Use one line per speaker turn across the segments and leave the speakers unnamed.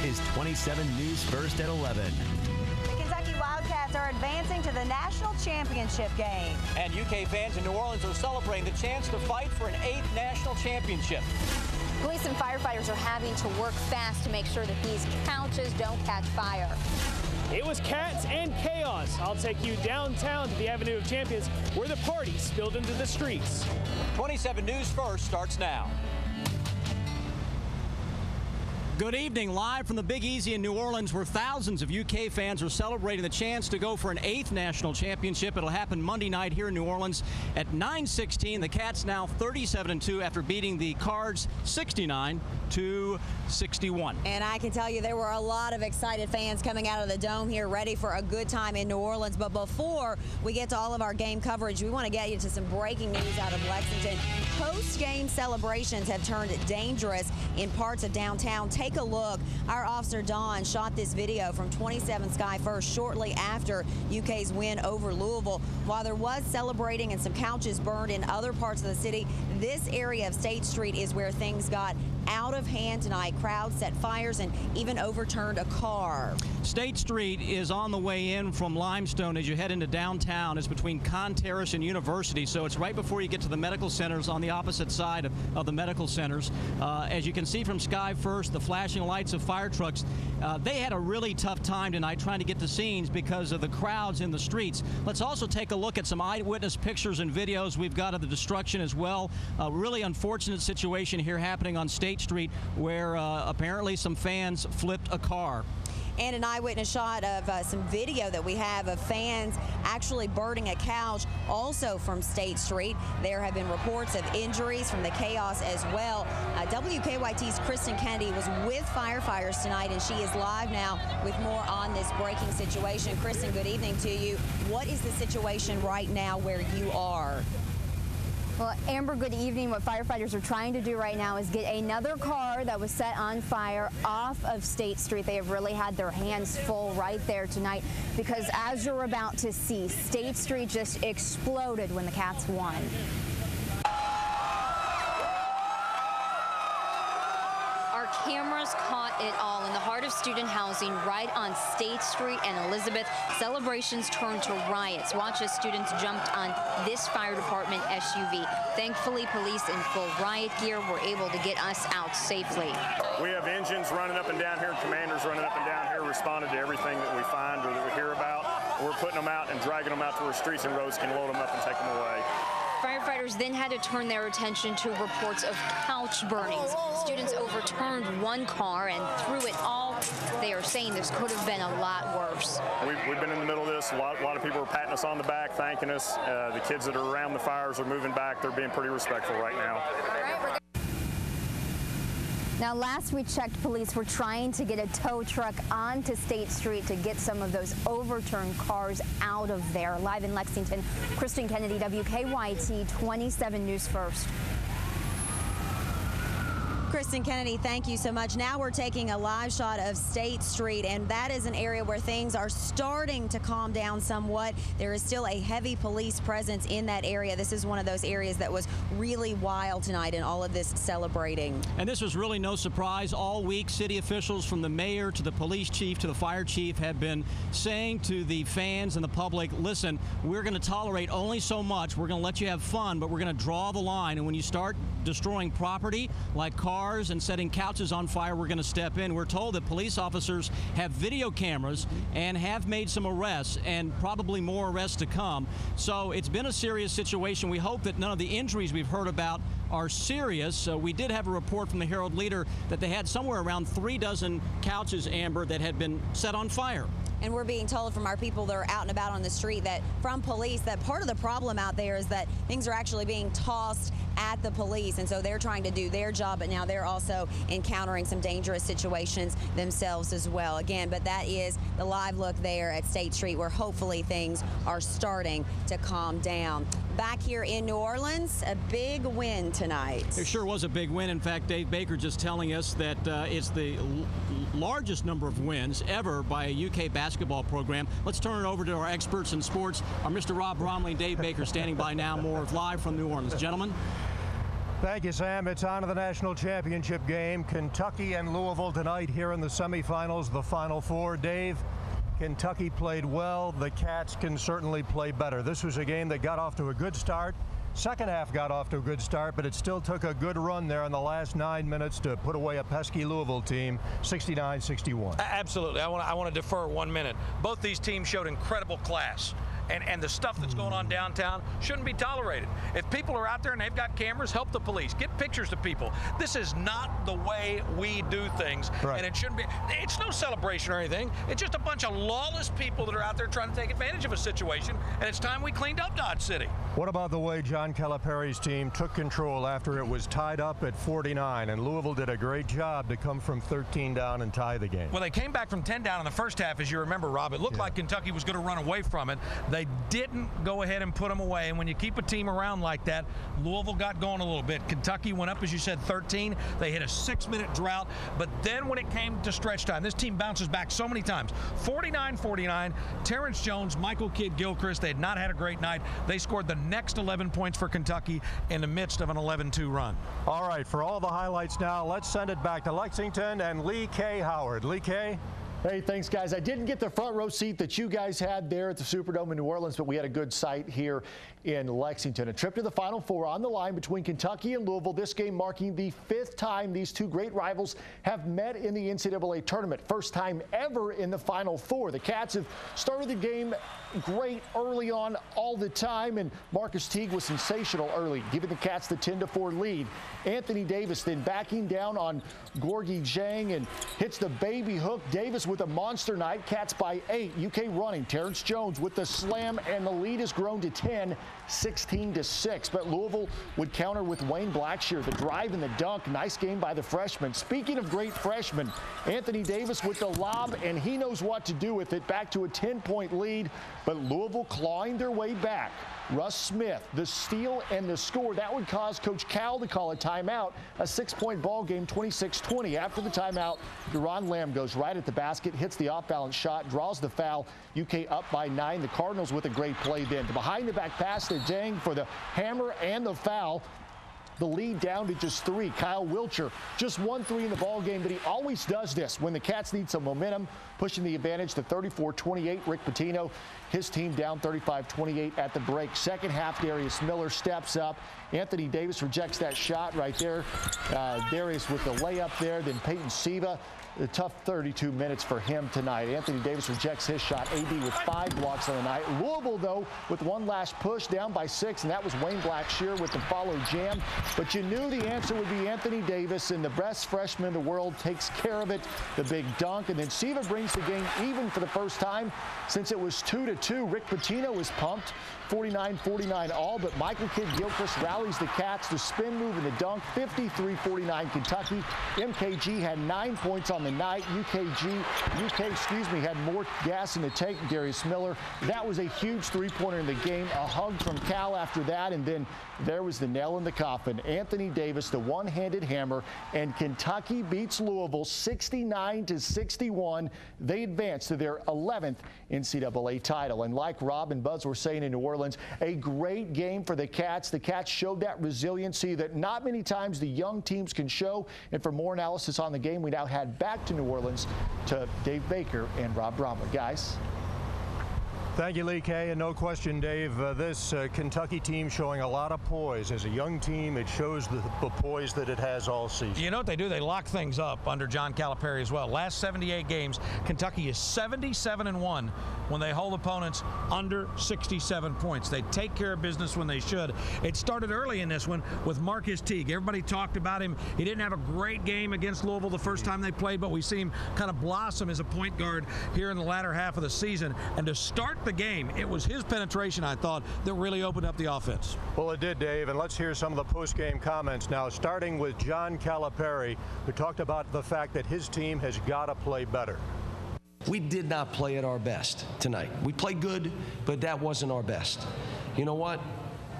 This is 27 News First at 11.
The Kentucky Wildcats are advancing to the national championship game.
And UK fans in New Orleans are celebrating the chance to fight for an 8th national championship.
Police and firefighters are having to work fast to make sure that these couches don't catch fire.
It was cats and chaos. I'll take you downtown to the Avenue of Champions, where the party spilled into the streets.
27 News First starts now. Good evening, live from the Big Easy in New Orleans, where thousands of UK fans are celebrating the chance to go for an 8th national championship. It'll happen Monday night here in New Orleans at 9:16. The Cats now 37-2 after beating the Cards 69-61.
And I can tell you there were a lot of excited fans coming out of the dome here, ready for a good time in New Orleans. But before we get to all of our game coverage, we want to get you to some breaking news out of Lexington. Post-game celebrations have turned dangerous in parts of downtown. Take a look. Our officer Don shot this video from 27 Sky First shortly after UK's win over Louisville. While there was celebrating and some couches burned in other parts of the city, this area of State Street is where things got out of hand tonight. Crowds set fires and even overturned a car.
State Street is on the way in from Limestone as you head into downtown. It's between Con Terrace and University, so it's right before you get to the medical centers on the opposite side of the medical centers. As you can see from Sky First, the flashing lights of fire trucks, they had a really tough time tonight trying to get to scenes because of the crowds in the streets. Let's also take a look at some eyewitness pictures and videos we've got of the destruction as well. A really unfortunate situation here happening on State Street where apparently some fans flipped a car.
And an eyewitness shot of some video that we have of fans actually burning a couch, also from State Street. There have been reports of injuries from the chaos as well. WKYT's Kristen Kennedy was with firefighters tonight, and she is live now with more on this breaking situation. Kristen, good evening to you. What is the situation right now where you are?
Well, Amber, good evening. What firefighters are trying to do right now is get another car that was set on fire off of State Street. They have really had their hands full right there tonight because, as you're about to see, State Street just exploded when the Cats won. Our cameras caught it all in the heart of student housing right on State Street and Elizabeth. Celebrations turned to riots. Watch as students jumped on this fire department SUV. Thankfully, police in full riot gear were able to get us out safely.
We have engines running up and down here, commanders running up and down here, responded to everything that we find or that we hear about. We're putting them out and dragging them out to where streets and roads can load them up and take them away. Firefighters
then had to turn their attention to reports of couch burnings. Students overturned one car and through it all, they are saying this could have been a lot worse.
We've been in the middle of this. A lot of people are patting us on the back, thanking us. The kids that are around the fires are moving back. They're being pretty respectful right now.
Now, last we checked, police were trying to get a tow truck onto State Street to get some of those overturned cars out of there. Live in Lexington, Kristen Kennedy, WKYT 27 News First.
Kristen Kennedy, thank you so much. Now we're taking a live shot of State Street, and that is an area where things are starting to calm down somewhat. There is still a heavy police presence in that area. This is one of those areas that was really wild tonight in all of this celebrating. And this was really no surprise. All week, city officials from the mayor to the police chief to the fire chief have been saying to the fans and the public, listen, we're going to tolerate only so much. We're going to let you have fun, but we're going to draw the line. And when you start destroying property like cars and setting couches on fire, we're going to step in. We're told that police officers have video cameras and have made some arrests, and probably more arrests to come. So it's been a serious situation. We hope that none of the injuries we've heard about are serious. We did have a report from the Herald Leader that they had somewhere around 3 dozen couches, Amber, that had been set on fire. And we're being told from our people that are out and about on the street that from police that part of the problem out there is that things are actually being tossed at the police, and so they're trying to do their job, but now they're also encountering some dangerous situations themselves as well. Again, but that is the live look there at State Street, where hopefully things are starting to calm down. Back here in New Orleans, a big win tonight. It sure was a big win. In fact, Dave Baker just telling us that it's the largest number of wins ever by a UK basketball program. Let's turn it over to our experts in sports, our Mr. Rob Bromley and Dave Baker standing by now, more live from New Orleans. Gentlemen.
Thank you, Sam. It's on to the national championship game. Kentucky and Louisville tonight here in the semifinals, the Final Four. Dave, Kentucky played well. The Cats can certainly play better. This was a game that got off to a good start. Second half got off to a good start, but it still took a good run there in the last 9 minutes to put away a pesky Louisville team, 69-61.
Absolutely. I want to defer 1 minute. Both these teams showed incredible class. And the stuff that's going on downtown shouldn't be tolerated. If people are out there and they've got cameras, help the police. Get pictures of people. This is not the way we do things. Right. And it shouldn't be. It's no celebration or anything. It's just a bunch of lawless people that are out there trying to take advantage of a situation. And it's time we cleaned up Dodge City.
What about the way John Calipari's team took control after it was tied up at 49? And Louisville did a great job to come from 13 down and tie the game.
Well, they came back from 10 down in the first half, as you remember, Rob. It looked like Kentucky was going to run away from it. They didn't go ahead and put them away, and when you keep a team around like that, Louisville got going a little bit. Kentucky went up, as you said, 13. They hit a 6-minute drought, but then when it came to stretch time, this team bounces back so many times. 49-49, Terrence Jones, Michael Kidd-Gilchrist, they had not had a great night. They scored the next 11 points for Kentucky in the midst of an 11-2 run.
All right, for all the highlights now, let's send it back to Lexington and Lee K. Howard. Lee K.
Hey, thanks, guys. I didn't get the front row seat that you guys had there at the Superdome in New Orleans, but we had a good sight here in Lexington. A trip to the Final Four on the line between Kentucky and Louisville. This game marking the 5th time these two great rivals have met in the NCAA tournament. First time ever in the Final Four. The Cats have started the game great early on all the time, and Marcus Teague was sensational early, giving the Cats the 10-4 lead. Anthony Davis then backing down on Gorgie Jang and hits the baby hook. Davis with a monster night. Cats by 8. UK running. Terrence Jones with the slam, and the lead has grown to 10, 16-6. But Louisville would counter with Wayne Blackshear. The drive and the dunk. Nice game by the freshman. Speaking of great freshmen, Anthony Davis with the lob, and he knows what to do with it. Back to a 10-point lead, but Louisville clawing their way back. Russ Smith, the steal and the score. That would cause Coach Cal to call a timeout. A 6-point ball game, 26-20. After the timeout, Deron Lamb goes right at the basket, hits the off-balance shot, draws the foul. UK up by 9. The Cardinals with a great play then. The behind-the-back pass to Jang for the hammer and the foul. The lead down to just 3. Kyle Wilcher, just 1-3 in the ball game, but he always does this when the Cats need some momentum, pushing the advantage to 34-28. Rick Pitino, his team down 35-28 at the break. Second half, Darius Miller steps up. Anthony Davis rejects that shot right there. Darius with the layup there. Then Peyton Siva. A tough 32 minutes for him tonight. Anthony Davis rejects his shot. AD with 5 blocks on the night. Louisville, though, with one last push, down by 6, and that was Wayne Blackshear with the follow jam. But you knew the answer would be Anthony Davis, and the best freshman in the world takes care of it. The big dunk, and then Siva brings the game even for the first time since it was 2-2. Rick Pitino is pumped. 49-49 all, but Michael Kidd-Gilchrist rallies the Cats. The spin move and the dunk, 53-49 Kentucky. MKG had 9 points on the night. UK had more gas in the tank. Darius Miller. That was a huge three-pointer in the game. A hug from Cal after that, and then there was the nail in the coffin. Anthony Davis, the one-handed hammer, and Kentucky beats Louisville 69-61. They advance to their 11th NCAA title. And like Rob and Buzz were saying in New Orleans, a great game for the Cats. The Cats showed that resiliency that not many times the young teams can show. And for more analysis on the game, we now head back to New Orleans to Dave Baker and Rob Bromley. Guys.
Thank you, Lee K. And no question, Dave, this Kentucky team showing a lot of poise. As a young team, it shows the poise that it has all season.
You know what they do? They lock things up under John Calipari as well. Last 78 games, Kentucky is 77-1 when they hold opponents under 67 points. They take care of business when they should. It started early in this one with Marcus Teague. Everybody talked about him. He didn't have a great game against Louisville the first time they played, but we see him kind of blossom as a point guard here in the latter half of the season. And to start the game, it was his penetration, I thought, that really opened up the offense.
Well, it did, Dave, and let's hear some of the post-game comments now, starting with John Calipari, who talked about the fact that his team has got to play better.
We did not play at our best tonight. We played good, but that wasn't our best. You know what?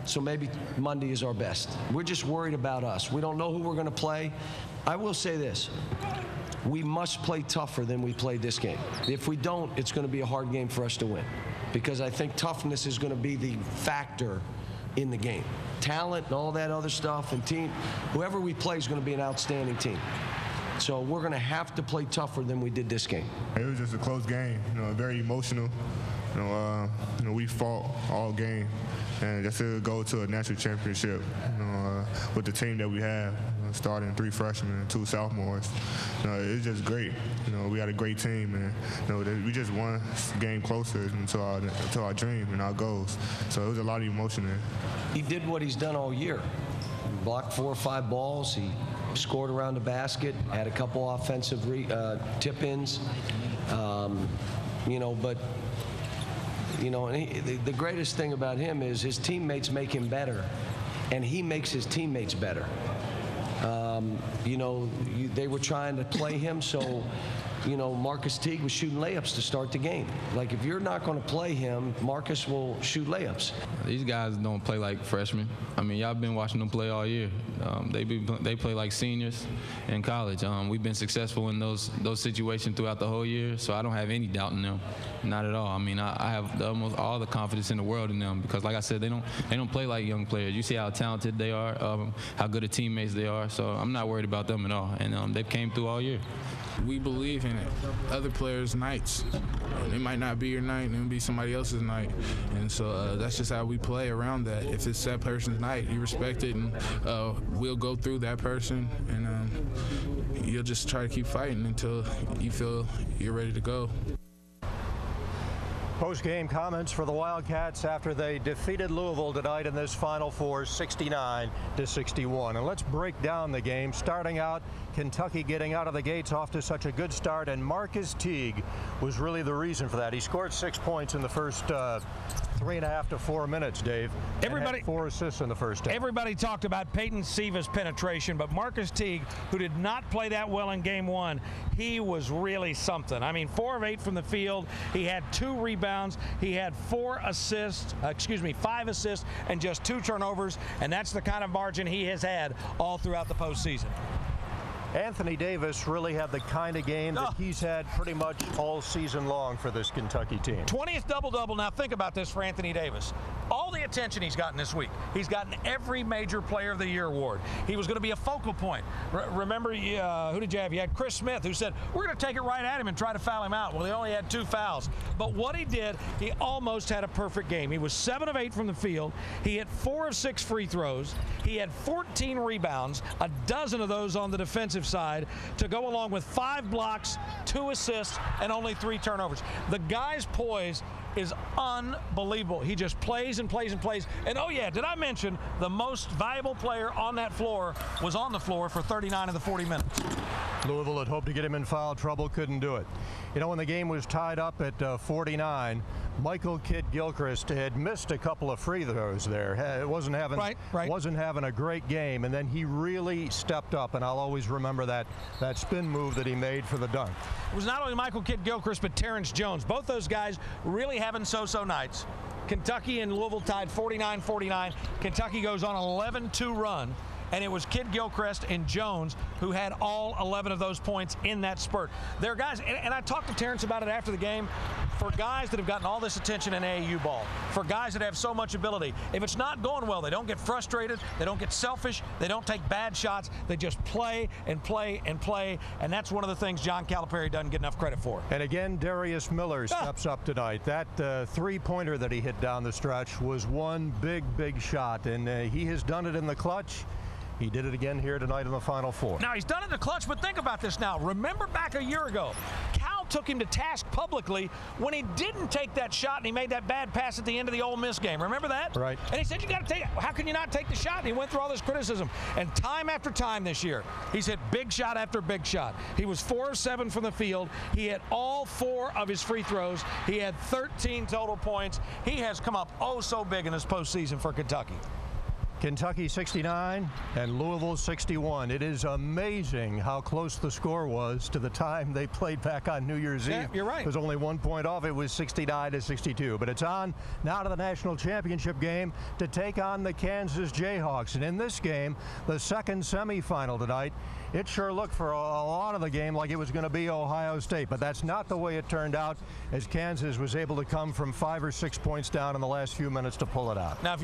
So maybe Monday is our best. We're just worried about us. We don't know who we're going to play. I will say this. We must play tougher than we played this game. If we don't, it's going to be a hard game for us to win, because I think toughness is going to be the factor in the game. talent and all that other stuff and team, whoever we play is going to be an outstanding team. So we're going to have to play tougher than we did this game.
It was just a close game, very emotional. We fought all game, and just to go to a national championship, with the team that we have, starting 3 freshmen and 2 sophomores, it's just great. We got a great team, and we just won a game closer to our dream and our goals. So it was a lot of emotion there.
He did what he's done all year. He blocked 4 or 5 balls. He scored around the basket, had a couple offensive tip-ins, but the greatest thing about him is his teammates make him better, and he makes his teammates better. They were trying to play him, so Marcus Teague was shooting layups to start the game. Like, if you're not going to play him, Marcus will shoot layups.
These guys don't play like freshmen. I mean, y'all been watching them play all year. They play like seniors in college. We've been successful in those situations throughout the whole year, so I don't have any doubt in them. Not at all. I mean, I have almost all the confidence in the world in them because, like I said, they don't play like young players. You see how talented they are, how good of teammates they are. So I'm not worried about them at all, and they've came through all year.
We believe in it. Other players' nights. It might not be your night, and it'll be somebody else's night. And so that's just how we play around that. If it's that person's night, you respect it, and we'll go through that person, and you'll just try to keep fighting until you feel you're ready to go.
Post-game comments for the Wildcats after they defeated Louisville tonight in this Final Four, 69-61. And let's break down the game. Starting out, Kentucky getting out of the gates off to such a good start, and Marcus Teague was really the reason for that. He scored 6 points in the first 3.5 to 4 minutes, Dave.
Everybody
had 4 assists in the first half.
Everybody talked about Peyton Siva's penetration, but Marcus Teague, who did not play that well in game 1, he was really something. I mean, 4 of 8 from the field. He had 2 rebounds. He had 5 assists, and just 2 turnovers, and that's the kind of margin he has had all throughout the postseason.
Anthony Davis really had the kind of game that he's had pretty much all season long for this Kentucky team.
20th double-double. Now think about this for Anthony Davis. All the attention he's gotten this week. He's gotten every major Player of the Year award. He was going to be a focal point. Remember, who did you have? You had Chris Smith, who said, we're going to take it right at him and try to foul him out. Well, he only had 2 fouls. But what he did, he almost had a perfect game. He was 7 of 8 from the field. He hit 4 of 6 free throws. He had 14 rebounds, a dozen of those on the defensive side, to go along with 5 blocks, 2 assists, and only 3 turnovers. The guy's poise is unbelievable. He just plays and plays and plays. And oh yeah, did I mention the most valuable player on that floor was on the floor for 39 of the 40 minutes.
Louisville had hoped to get him in foul trouble, couldn't do it. When the game was tied up at 49, Michael Kidd-Gilchrist had missed a couple of free throws there. It wasn't having a great game, and then he really stepped up, and I'll always remember that spin move that he made for the dunk.
It was not only Michael Kidd-Gilchrist, but Terrence Jones. Both those guys really having so-so nights. Kentucky and Louisville tied 49-49. Kentucky goes on an 11-2 run, and it was Kidd-Gilchrist and Jones who had all 11 of those points in that spurt. They're guys, and I talked to Terrence about it after the game, for guys that have gotten all this attention in AAU ball, for guys that have so much ability, if it's not going well, they don't get frustrated, they don't get selfish, they don't take bad shots, they just play and play and play, and that's one of the things John Calipari doesn't get enough credit for.
And again, Darius Miller steps up tonight. That three-pointer that he hit down the stretch was one big shot, and he has done it in the clutch. He did it again here tonight in the Final Four.
Now, he's done it in the clutch, but think about this now. Remember back a year ago, Cal took him to task publicly when he didn't take that shot and he made that bad pass at the end of the Ole Miss game. Remember that?
Right.
And he said, you got to take it. How can you not take the shot? And he went through all this criticism. And time after time this year, he's hit big shot after big shot. He was 4 of 7 from the field. He hit all 4 of his free throws. He had 13 total points. He has come up oh so big in this postseason for Kentucky.
Kentucky 69 and Louisville 61. It is amazing how close the score was to the time they played back on New Year's Eve.
You're right.
It was only 1 point off. It was 69-62. But it's on now to the national championship game to take on the Kansas Jayhawks. And in this game, the second semifinal tonight, it sure looked for a lot of the game like it was going to be Ohio State. But that's not the way it turned out, as Kansas was able to come from 5 or 6 points down in the last few minutes to pull it out.
Now, if